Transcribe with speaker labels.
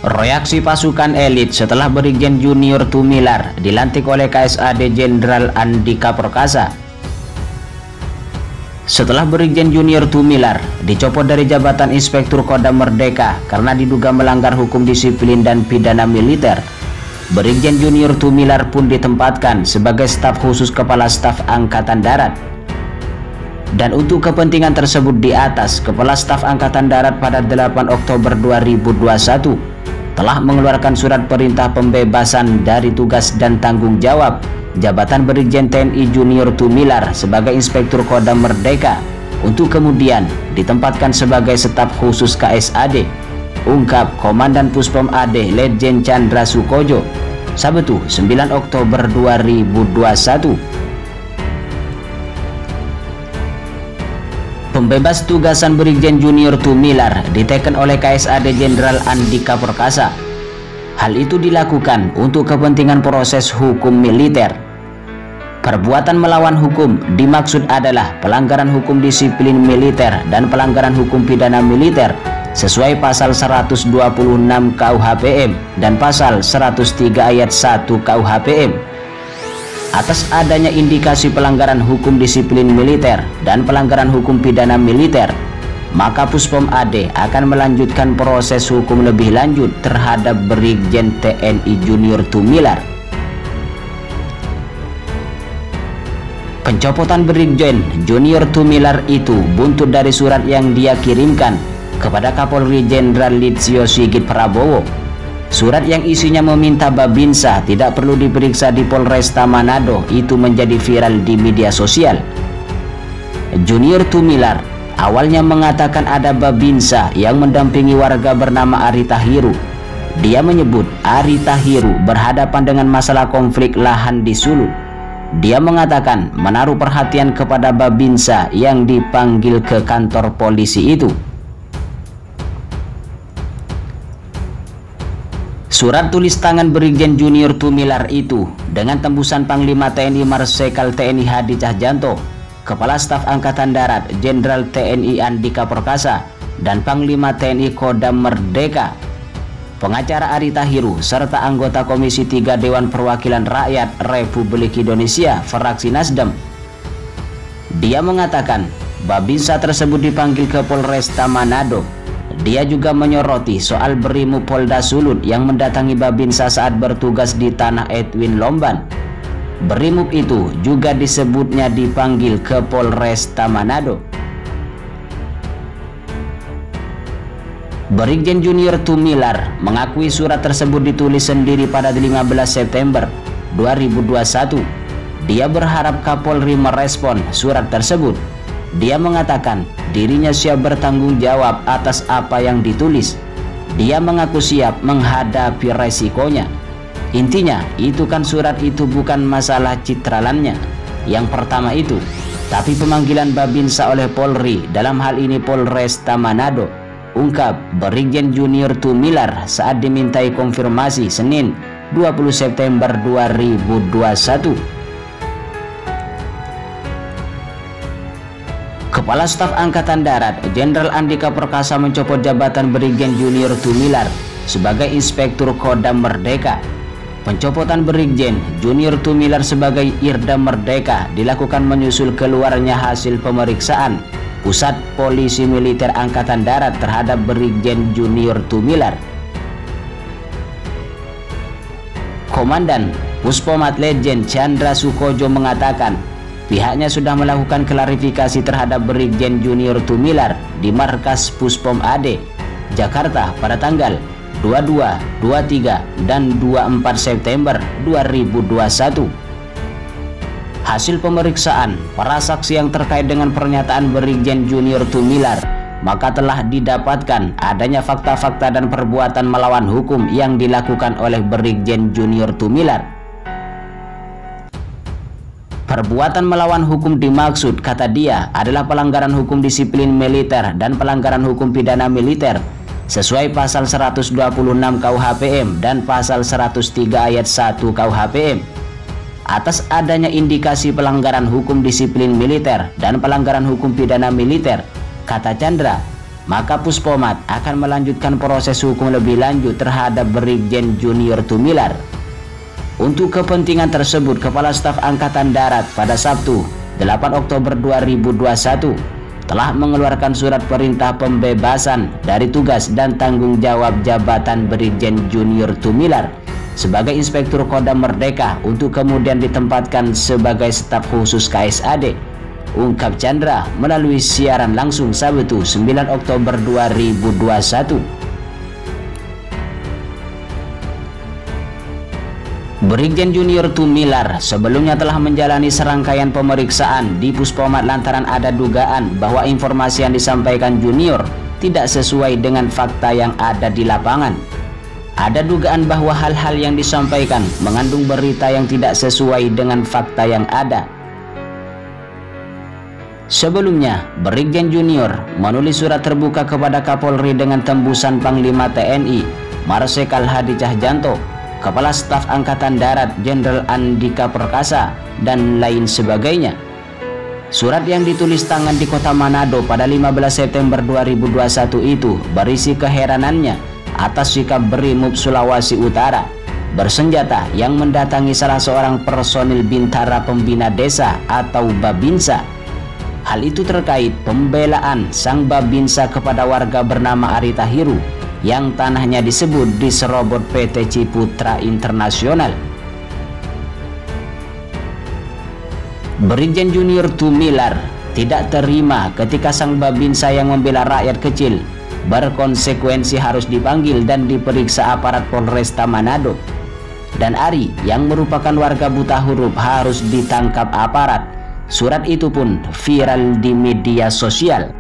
Speaker 1: Reaksi pasukan elit setelah Brigjen Junior Tumilar dilantik oleh KSAD Jenderal Andika Perkasa. Setelah Brigjen Junior Tumilar dicopot dari jabatan Inspektur Kodam Merdeka karena diduga melanggar hukum disiplin dan pidana militer, Brigjen Junior Tumilar pun ditempatkan sebagai staf khusus Kepala Staf Angkatan Darat. Dan untuk kepentingan tersebut di atas, Kepala Staf Angkatan Darat pada 8 Oktober 2021 telah mengeluarkan surat perintah pembebasan dari tugas dan tanggung jawab jabatan Brigjen TNI Junior Tumilar sebagai Inspektur Kodam Merdeka untuk kemudian ditempatkan sebagai staf khusus KSAD, ungkap Komandan Puspom AD Letjen Chandra Sukojo, Sabtu 9 Oktober 2021. Pembebas tugasan Brigjen Junior Tumilar diteken oleh KSAD Jenderal Andika Perkasa. Hal itu dilakukan untuk kepentingan proses hukum militer. Perbuatan melawan hukum dimaksud adalah pelanggaran hukum disiplin militer dan pelanggaran hukum pidana militer sesuai pasal 126 KUHPM dan pasal 103 ayat 1 KUHPM. Atas adanya indikasi pelanggaran hukum disiplin militer dan pelanggaran hukum pidana militer, maka Puspom AD akan melanjutkan proses hukum lebih lanjut terhadap Brigjen TNI Junior Tumilar. Pencopotan Brigjen Junior Tumilar itu buntut dari surat yang dia kirimkan kepada Kapolri Jenderal Listio Sigit Prabowo. Surat yang isinya meminta Babinsa tidak perlu diperiksa di Polresta Manado itu menjadi viral di media sosial. Junior Tumilar awalnya mengatakan ada Babinsa yang mendampingi warga bernama Ari Tahiru. Dia menyebut Ari Tahiru berhadapan dengan masalah konflik lahan di Sulut. Dia mengatakan menaruh perhatian kepada Babinsa yang dipanggil ke kantor polisi itu. Surat tulis tangan Brigjen Junior Tumilar itu dengan tembusan Panglima TNI Marsikal TNI Hadi Cahyanto, Kepala Staf Angkatan Darat Jenderal TNI Andika Perkasa, dan Panglima TNI Kodam Merdeka, pengacara Ari Tahiru, serta anggota Komisi 3 Dewan Perwakilan Rakyat Republik Indonesia fraksi Nasdem. Dia mengatakan Babinsa tersebut dipanggil ke Polresta Manado. Dia juga menyoroti soal Brimob Polda Sulut yang mendatangi Babinsa saat bertugas di tanah Edwin Lomban. Brimob itu juga disebutnya dipanggil ke Polresta Manado. Brigjen Junior Tumilar mengakui surat tersebut ditulis sendiri pada 15 September 2021. Dia berharap Kapolri merespon surat tersebut. Dia mengatakan dirinya siap bertanggung jawab atas apa yang ditulis. Dia mengaku siap menghadapi resikonya. Intinya, itu kan surat itu bukan masalah citralannya yang pertama itu, tapi pemanggilan Babinsa oleh Polri, dalam hal ini Polresta Manado, ungkap Brigjen Junior Tumilar saat dimintai konfirmasi Senin 20 September 2021. Kepala Staf Angkatan Darat Jenderal Andika Perkasa mencopot jabatan Brigjen Junior Tumilar sebagai Inspektur Kodam Merdeka. Pencopotan Brigjen Junior Tumilar sebagai Irda Merdeka dilakukan menyusul keluarnya hasil pemeriksaan Pusat Polisi Militer Angkatan Darat terhadap Brigjen Junior Tumilar. Komandan Puspomat Letjen Chandra Sukojo mengatakan pihaknya sudah melakukan klarifikasi terhadap Brigjen Junior Tumilar di markas Puspom AD, Jakarta pada tanggal 22, 23, dan 24 September 2021. Hasil pemeriksaan para saksi yang terkait dengan pernyataan Brigjen Junior Tumilar, maka telah didapatkan adanya fakta-fakta dan perbuatan melawan hukum yang dilakukan oleh Brigjen Junior Tumilar. Perbuatan melawan hukum dimaksud, kata dia, adalah pelanggaran hukum disiplin militer dan pelanggaran hukum pidana militer sesuai pasal 126 KUHPM dan pasal 103 ayat 1 KUHPM. Atas adanya indikasi pelanggaran hukum disiplin militer dan pelanggaran hukum pidana militer, kata Chandra, maka Puspomat akan melanjutkan proses hukum lebih lanjut terhadap Brigjen Junior Tumilar. Untuk kepentingan tersebut, Kepala Staf Angkatan Darat pada Sabtu 8 Oktober 2021 telah mengeluarkan surat perintah pembebasan dari tugas dan tanggung jawab jabatan Brigjen Junior Tumilar sebagai Inspektur Kodam Merdeka untuk kemudian ditempatkan sebagai staf khusus KSAD, ungkap Chandra melalui siaran langsung Sabtu 9 Oktober 2021. Brigjen Junior Tumilar sebelumnya telah menjalani serangkaian pemeriksaan di Puspomat lantaran ada dugaan bahwa informasi yang disampaikan Junior tidak sesuai dengan fakta yang ada di lapangan. Ada dugaan bahwa hal-hal yang disampaikan mengandung berita yang tidak sesuai dengan fakta yang ada. Sebelumnya, Brigjen Junior menulis surat terbuka kepada Kapolri dengan tembusan Panglima TNI Marsikal Hadi Cahyanto, Kepala Staf Angkatan Darat Jenderal Andika Perkasa, dan lain sebagainya. Surat yang ditulis tangan di kota Manado pada 15 September 2021 itu berisi keheranannya atas sikap Brimob Sulawesi Utara bersenjata yang mendatangi salah seorang personil Bintara Pembina Desa atau Babinsa. Hal itu terkait pembelaan sang Babinsa kepada warga bernama Ari Tahiru yang tanahnya disebut diserobot PT Ciputra Internasional. Brigjen Junior Tumilar tidak terima ketika sang Babinsa yang membela rakyat kecil berkonsekuensi harus dipanggil dan diperiksa aparat Polresta Manado, dan Ari yang merupakan warga buta huruf harus ditangkap aparat. Surat itu pun viral di media sosial.